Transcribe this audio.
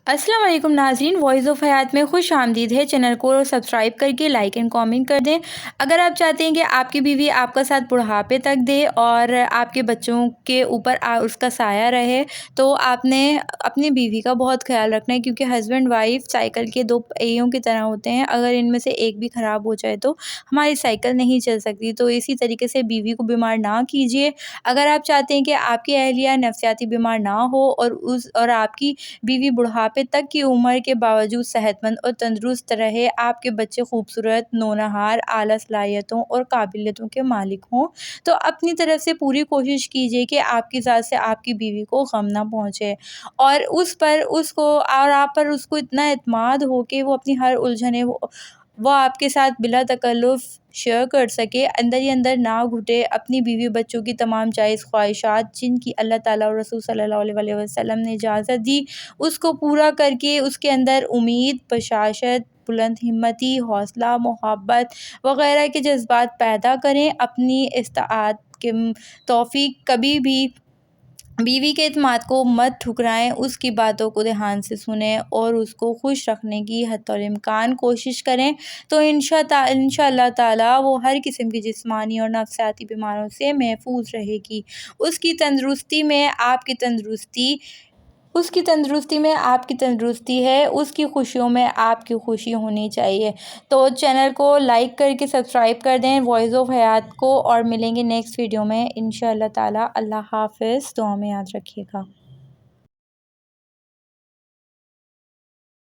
السلام علیکم ناظرین، وائس آف حیات میں خوش آمدید ہے۔ چینل کو سبسکرائب کر کے لائک اینڈ کامنٹ کر دیں۔ اگر آپ چاہتے ہیں کہ آپ کی بیوی آپ کا ساتھ بڑھاپے تک دے اور آپ کے بچوں کے اوپر اس کا سایہ رہے، تو آپ نے اپنی بیوی کا بہت خیال رکھنا ہے، کیونکہ ہسبینڈ وائف سائیکل کے دو پہیوں کی طرح ہوتے ہیں۔ اگر ان میں سے ایک بھی خراب ہو جائے تو ہماری سائیکل نہیں چل سکتی۔ تو اسی طریقے سے بیوی کو بیمار نہ کیجیے۔ اگر آپ چاہتے ہیں کہ آپ کی اہلیہ نفسیاتی بیمار نہ ہو اور آپ کی بیوی بڑھاپے تک کی عمر کے باوجود صحت مند اور تندرست رہے، آپ کے بچے خوبصورت، نونہار، اعلیٰ صلاحیتوں اور قابلیتوں کے مالک ہوں، تو اپنی طرف سے پوری کوشش کیجیے کہ آپ کی ذات سے آپ کی بیوی کو غم نہ پہنچے، اور آپ پر اس کو اتنا اعتماد ہو کہ وہ اپنی ہر الجھنیں وہ آپ کے ساتھ بلا تکلف شیئر کر سکے، اندر ہی اندر نہ گھٹے۔ اپنی بیوی بچوں کی تمام جائز خواہشات جن کی اللہ تعالیٰ اور رسول صلی اللہ علیہ وسلم نے اجازت دی، اس کو پورا کر کے اس کے اندر امید، بشاشت، بلند ہمتی، حوصلہ، محبت وغیرہ کے جذبات پیدا کریں۔ اپنی استطاعت کے توفیق کبھی بھی بیوی کے اعتماد کو مت ٹھکرائیں، اس کی باتوں کو دھیان سے سنیں اور اس کو خوش رکھنے کی حتی الامکان کوشش کریں، تو انشاء اللہ تعالیٰ وہ ہر قسم کی جسمانی اور نفسیاتی بیماریوں سے محفوظ رہے گی۔ اس کی تندرستی میں آپ کی تندرستی ہے، اس کی خوشیوں میں آپ کی خوشی ہونی چاہیے۔ تو چینل کو لائک کر کے سبسکرائب کر دیں، وائس آف حیات کو، اور ملیں گے نیکسٹ ویڈیو میں انشاء اللہ تعالیٰ۔ اللہ حافظ، دعا میں یاد رکھیے گا۔